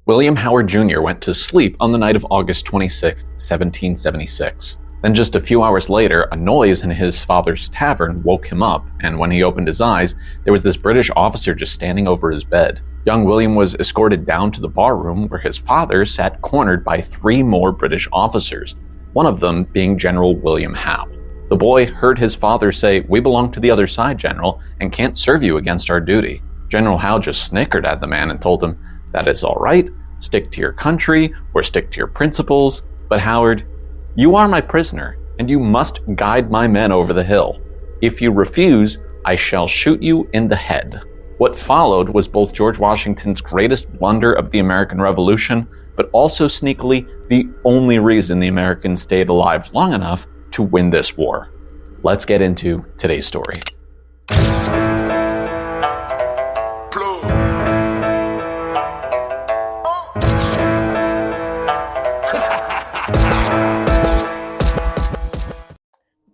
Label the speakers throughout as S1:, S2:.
S1: William Howard Jr. went to sleep on the night of August 26, 1776. Then just a few hours later, a noise in his father's tavern woke him up, and when he opened his eyes, there was this British officer just standing over his bed. Young William was escorted down to the barroom where his father sat cornered by 3 more British officers, one of them being General William Howe. The boy heard his father say, "We belong to the other side, General, and can't serve you against our duty." General Howe just snickered at the man and told him, "That is all right. Stick to your country or stick to your principles. But Howard, you are my prisoner, and you must guide my men over the hill. If you refuse, I shall shoot you in the head." What followed was both George Washington's greatest blunder of the American Revolution, but also sneakily the only reason the Americans stayed alive long enough to win this war. Let's get into today's story.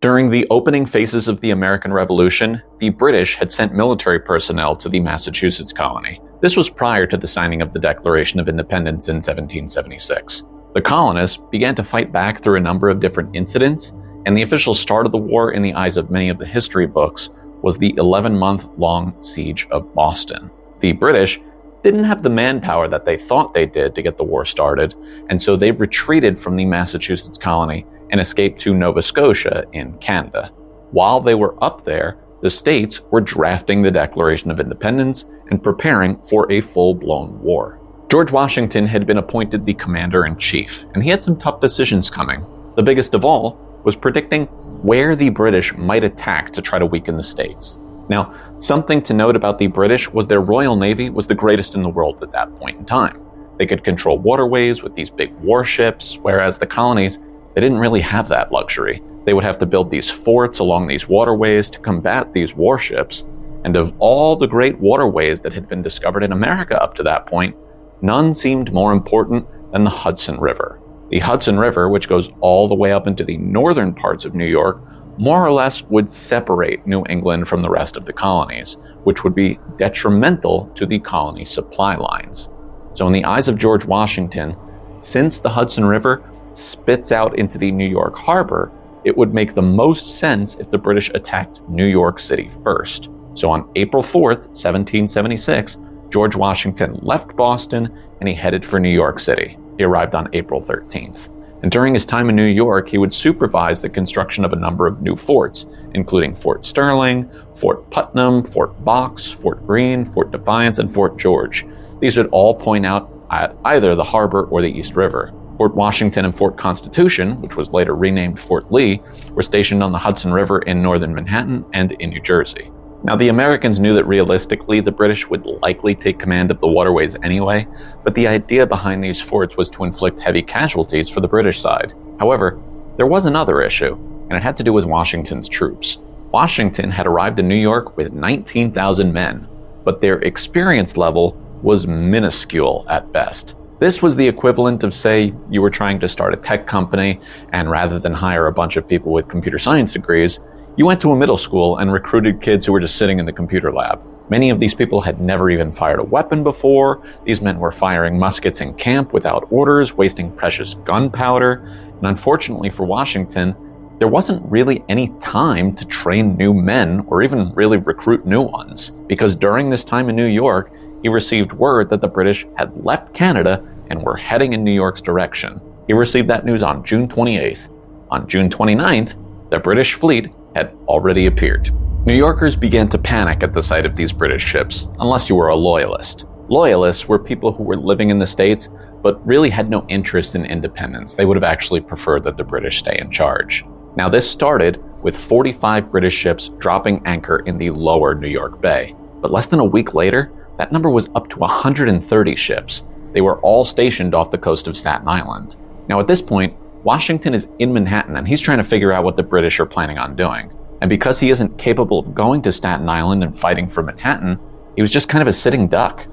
S1: During the opening phases of the American Revolution, the British had sent military personnel to the Massachusetts colony. This was prior to the signing of the Declaration of Independence in 1776. The colonists began to fight back through a number of different incidents, and the official start of the war in the eyes of many of the history books was the 11-month-long siege of Boston. The British didn't have the manpower that they thought they did to get the war started, and so they retreated from the Massachusetts colony and escaped to Nova Scotia in Canada. While they were up there, the states were drafting the Declaration of Independence and preparing for a full-blown war. George Washington had been appointed the commander-in-chief, and he had some tough decisions coming. The biggest of all was predicting where the British might attack to try to weaken the states. Now, something to note about the British was their Royal Navy was the greatest in the world at that point in time. They could control waterways with these big warships, whereas the colonies, they didn't really have that luxury. They would have to build these forts along these waterways to combat these warships. And of all the great waterways that had been discovered in America up to that point, none seemed more important than the Hudson River. The Hudson River, which goes all the way up into the northern parts of New York, more or less would separate New England from the rest of the colonies, which would be detrimental to the colony supply lines. So in the eyes of George Washington, since the Hudson River spits out into the New York harbor, it would make the most sense if the British attacked New York City first. So on April 4th, 1776, George Washington left Boston and he headed for New York City. He arrived on April 13th. And during his time in New York, he would supervise the construction of a number of new forts, including Fort Sterling, Fort Putnam, Fort Box, Fort Greene, Fort Defiance, and Fort George. These would all point out at either the harbor or the East River. Fort Washington and Fort Constitution, which was later renamed Fort Lee, were stationed on the Hudson River in northern Manhattan and in New Jersey. Now, the Americans knew that realistically the British would likely take command of the waterways anyway, but the idea behind these forts was to inflict heavy casualties for the British side. However, there was another issue, and it had to do with Washington's troops. Washington had arrived in New York with 19,000 men, but their experience level was minuscule at best. This was the equivalent of, say, you were trying to start a tech company, and rather than hire a bunch of people with computer science degrees, you went to a middle school and recruited kids who were just sitting in the computer lab. Many of these people had never even fired a weapon before. These men were firing muskets in camp without orders, wasting precious gunpowder. And unfortunately for Washington, there wasn't really any time to train new men or even really recruit new ones. Because during this time in New York, he received word that the British had left Canada and were heading in New York's direction. He received that news on June 28th. On June 29th, the British fleet had already appeared. New Yorkers began to panic at the sight of these British ships, unless you were a loyalist. Loyalists were people who were living in the States, but really had no interest in independence. They would have actually preferred that the British stay in charge. Now, this started with 45 British ships dropping anchor in the lower New York Bay. But less than a week later, that number was up to 130 ships. They were all stationed off the coast of Staten Island. Now, at this point, Washington is in Manhattan and he's trying to figure out what the British are planning on doing. And because he isn't capable of going to Staten Island and fighting for Manhattan, he was just kind of a sitting duck.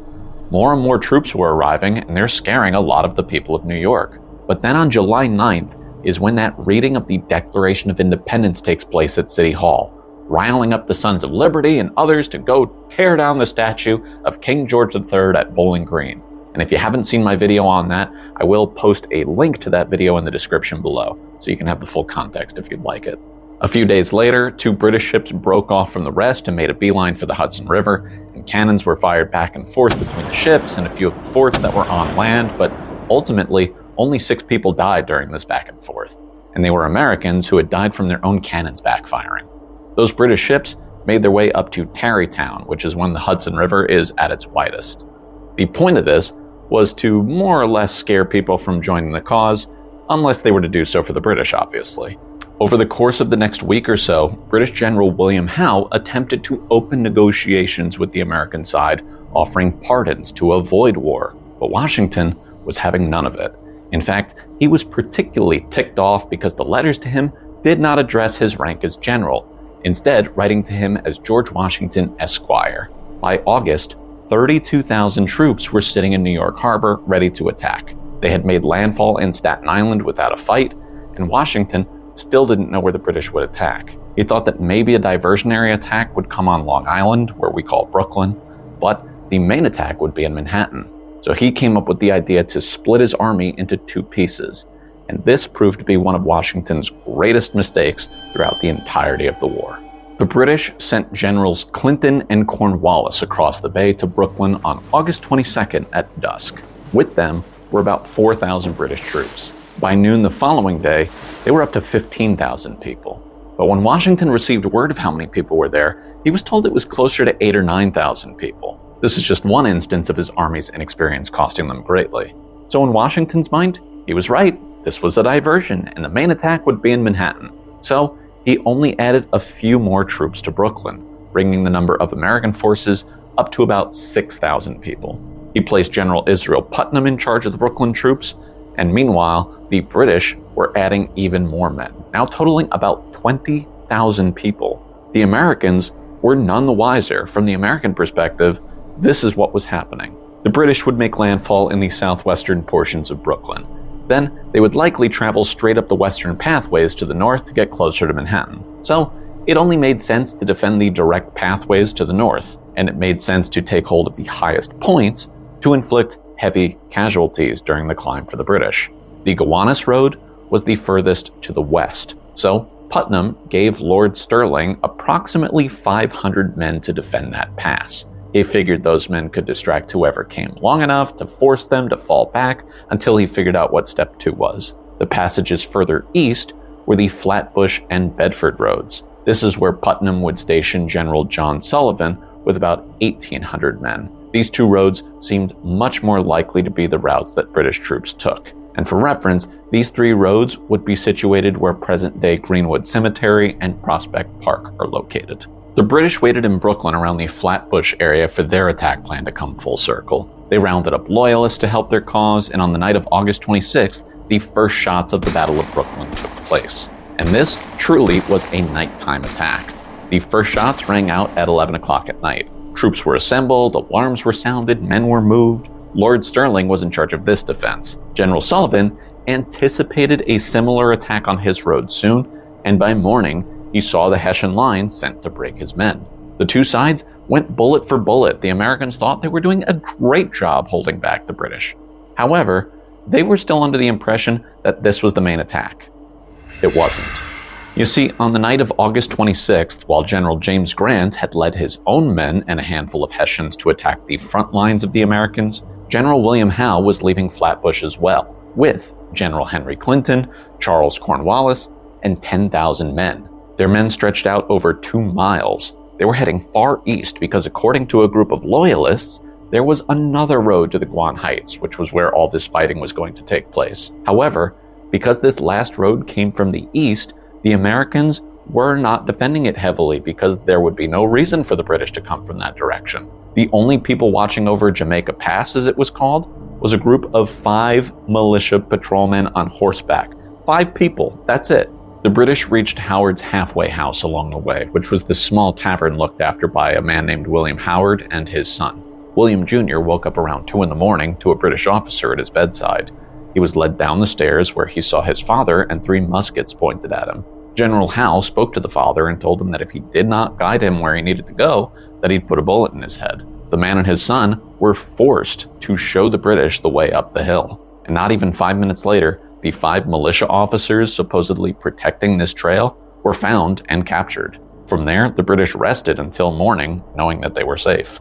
S1: More and more troops were arriving and they're scaring a lot of the people of New York. But then on July 9th is when that reading of the Declaration of Independence takes place at City Hall, riling up the Sons of Liberty and others to go tear down the statue of King George III at Bowling Green. And if you haven't seen my video on that, I will post a link to that video in the description below, so you can have the full context if you'd like it. A few days later, 2 British ships broke off from the rest and made a beeline for the Hudson River, and cannons were fired back and forth between the ships and a few of the forts that were on land, but ultimately, only 6 people died during this back and forth, and they were Americans who had died from their own cannons backfiring. Those British ships made their way up to Tarrytown, which is when the Hudson River is at its widest. The point of this was to more or less scare people from joining the cause, unless they were to do so for the British, obviously. Over the course of the next week or so, British General William Howe attempted to open negotiations with the American side, offering pardons to avoid war, but Washington was having none of it. In fact, he was particularly ticked off because the letters to him did not address his rank as general, instead writing to him as George Washington, Esquire. By August, 32,000 troops were sitting in New York Harbor ready to attack. They had made landfall in Staten Island without a fight, and Washington still didn't know where the British would attack. He thought that maybe a diversionary attack would come on Long Island, where we call Brooklyn, but the main attack would be in Manhattan. So he came up with the idea to split his army into 2 pieces, and this proved to be one of Washington's greatest mistakes throughout the entirety of the war. The British sent Generals Clinton and Cornwallis across the bay to Brooklyn on August 22nd at dusk. With them were about 4,000 British troops. By noon the following day, they were up to 15,000 people. But when Washington received word of how many people were there, he was told it was closer to 8,000 or 9,000 people. This is just one instance of his army's inexperience costing them greatly. So in Washington's mind, he was right. This was a diversion, and the main attack would be in Manhattan. So he only added a few more troops to Brooklyn, bringing the number of American forces up to about 6,000 people. He placed General Israel Putnam in charge of the Brooklyn troops, and meanwhile, the British were adding even more men, now totaling about 20,000 people. The Americans were none the wiser. From the American perspective, this is what was happening. The British would make landfall in the southwestern portions of Brooklyn. Then they would likely travel straight up the western pathways to the north to get closer to Manhattan. So it only made sense to defend the direct pathways to the north, and it made sense to take hold of the highest points to inflict heavy casualties during the climb for the British. The Gowanus Road was the furthest to the west, so Putnam gave Lord Stirling approximately 500 men to defend that pass. He figured those men could distract whoever came long enough to force them to fall back until he figured out what step 2 was. The passages further east were the Flatbush and Bedford roads. This is where Putnam would station General John Sullivan with about 1,800 men. These 2 roads seemed much more likely to be the routes that British troops took. And for reference, these 3 roads would be situated where present-day Greenwood Cemetery and Prospect Park are located. The British waited in Brooklyn around the Flatbush area for their attack plan to come full circle. They rounded up loyalists to help their cause, and on the night of August 26th, the first shots of the Battle of Brooklyn took place. And this truly was a nighttime attack. The first shots rang out at 11 o'clock at night. Troops were assembled, alarms were sounded, men were moved. Lord Stirling was in charge of this defense. General Sullivan anticipated a similar attack on his road soon, and by morning, he saw the Hessian line sent to break his men. The 2 sides went bullet for bullet. The Americans thought they were doing a great job holding back the British. However, they were still under the impression that this was the main attack. It wasn't. You see, on the night of August 26th, while General James Grant had led his own men and a handful of Hessians to attack the front lines of the Americans, General William Howe was leaving Flatbush as well, with General Henry Clinton, Charles Cornwallis, and 10,000 men. Their men stretched out over 2 miles. They were heading far east because, according to a group of loyalists, there was another road to the Guan Heights, which was where all this fighting was going to take place. However, because this last road came from the east, the Americans were not defending it heavily because there would be no reason for the British to come from that direction. The only people watching over Jamaica Pass, as it was called, was a group of 5 militia patrolmen on horseback. 5 people, that's it. The British reached Howard's halfway house along the way, which was the small tavern looked after by a man named William Howard and his son. William Jr. woke up around 2 in the morning to a British officer at his bedside. He was led down the stairs where he saw his father and 3 muskets pointed at him. General Howe spoke to the father and told him that if he did not guide him where he needed to go, that he'd put a bullet in his head. The man and his son were forced to show the British the way up the hill. And not even 5 minutes later, the 5 militia officers supposedly protecting this trail were found and captured. From there, the British rested until morning, knowing that they were safe.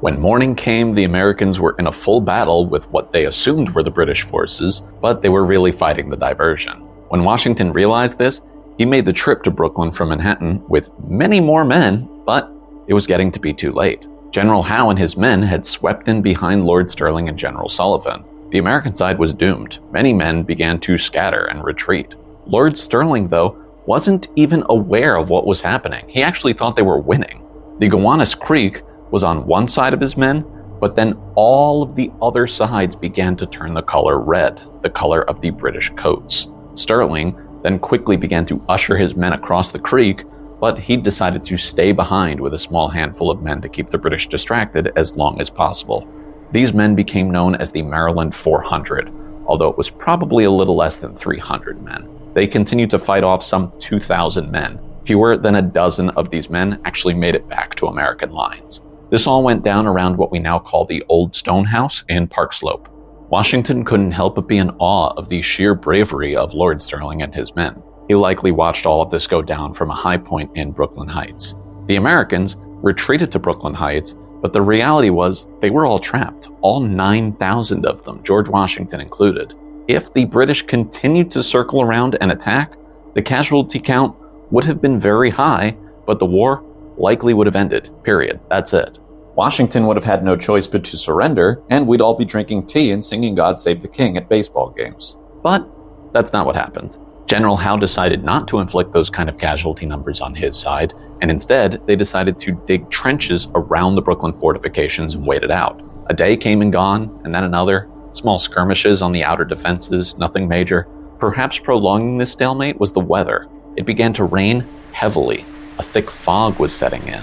S1: When morning came, the Americans were in a full battle with what they assumed were the British forces, but they were really fighting the diversion. When Washington realized this, he made the trip to Brooklyn from Manhattan with many more men, but it was getting to be too late. General Howe and his men had swept in behind Lord Stirling and General Sullivan. The American side was doomed. Many men began to scatter and retreat. Lord Stirling, though, wasn't even aware of what was happening. He actually thought they were winning. The Gowanus Creek was on one side of his men, but then all of the other sides began to turn the color red, the color of the British coats. Stirling then quickly began to usher his men across the creek, but he decided to stay behind with a small handful of men to keep the British distracted as long as possible. These men became known as the Maryland 400, although it was probably a little less than 300 men. They continued to fight off some 2,000 men. Fewer than a dozen of these men actually made it back to American lines. This all went down around what we now call the Old Stone House in Park Slope. Washington couldn't help but be in awe of the sheer bravery of Lord Stirling and his men. He likely watched all of this go down from a high point in Brooklyn Heights. The Americans retreated to Brooklyn Heights, but the reality was they were all trapped, all 9,000 of them, George Washington included. If the British continued to circle around and attack, the casualty count would have been very high, but the war likely would have ended, period. That's it. Washington would have had no choice but to surrender, and we'd all be drinking tea and singing God Save the King at baseball games. But that's not what happened. General Howe decided not to inflict those kind of casualty numbers on his side, and instead they decided to dig trenches around the Brooklyn fortifications and wait it out. A day came and gone, and then another. Small skirmishes on the outer defenses, nothing major. Perhaps prolonging this stalemate was the weather. It began to rain heavily. A thick fog was setting in.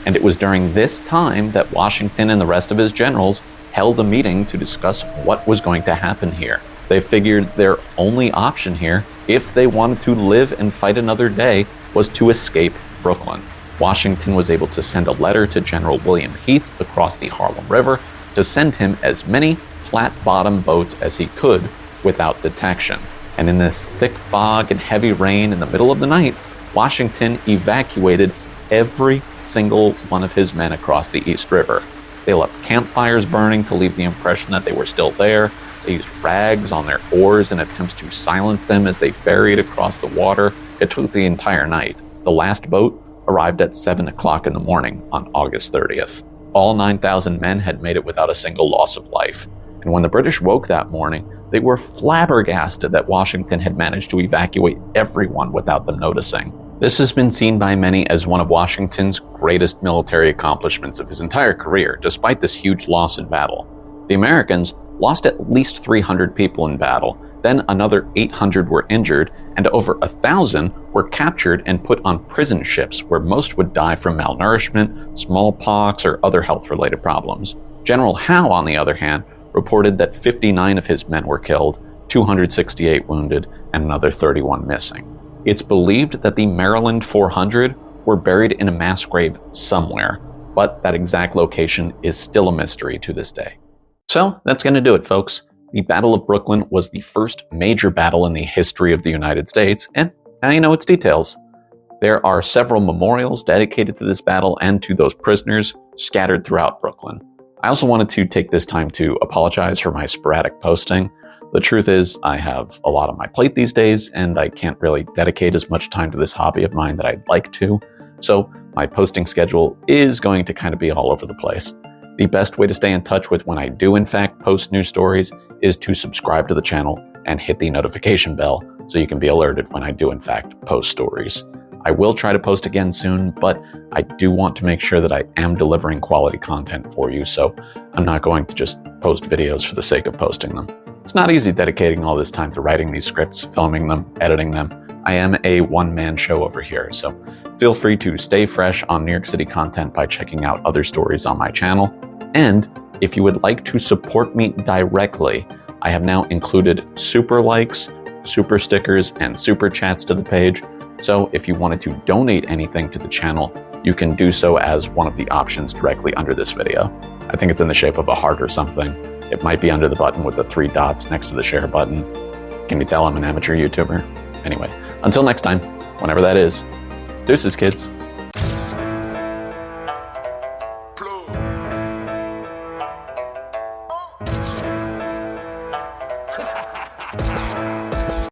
S1: And it was during this time that Washington and the rest of his generals held a meeting to discuss what was going to happen here. They figured their only option here, if they wanted to live and fight another day, was to escape Brooklyn. Washington was able to send a letter to General William Heath across the Harlem River to send him as many flat-bottom boats as he could without detection. And in this thick fog and heavy rain in the middle of the night, Washington evacuated every single one of his men across the East River. They left campfires burning to leave the impression that they were still there. They used rags on their oars in attempts to silence them as they ferried across the water. It took the entire night. The last boat arrived at 7 o'clock in the morning on August 30th. All 9,000 men had made it without a single loss of life. And when the British woke that morning, they were flabbergasted that Washington had managed to evacuate everyone without them noticing. This has been seen by many as one of Washington's greatest military accomplishments of his entire career, despite this huge loss in battle. The Americans lost at least 300 people in battle, then another 800 were injured, and over 1,000 were captured and put on prison ships where most would die from malnourishment, smallpox, or other health-related problems. General Howe, on the other hand, reported that 59 of his men were killed, 268 wounded, and another 31 missing. It's believed that the Maryland 400 were buried in a mass grave somewhere, but that exact location is still a mystery to this day. So that's going to do it, folks. The Battle of Brooklyn was the first major battle in the history of the United States, and now you know its details. There are several memorials dedicated to this battle and to those prisoners scattered throughout Brooklyn. I also wanted to take this time to apologize for my sporadic posting. The truth is, I have a lot on my plate these days, and I can't really dedicate as much time to this hobby of mine that I'd like to, so my posting schedule is going to kind of be all over the place. The best way to stay in touch with when I do in fact post new stories is to subscribe to the channel and hit the notification bell so you can be alerted when I do in fact post stories. I will try to post again soon, but I do want to make sure that I am delivering quality content for you, so I'm not going to just post videos for the sake of posting them. It's not easy dedicating all this time to writing these scripts, filming them, editing them. I am a one-man show over here, so feel free to stay fresh on New York City content by checking out other stories on my channel. And if you would like to support me directly, I have now included super likes, super stickers, and super chats to the page. So if you wanted to donate anything to the channel, you can do so as one of the options directly under this video. I think it's in the shape of a heart or something. It might be under the button with the 3 dots next to the share button. Can you tell I'm an amateur YouTuber? Anyway, until next time, whenever that is, deuces, kids.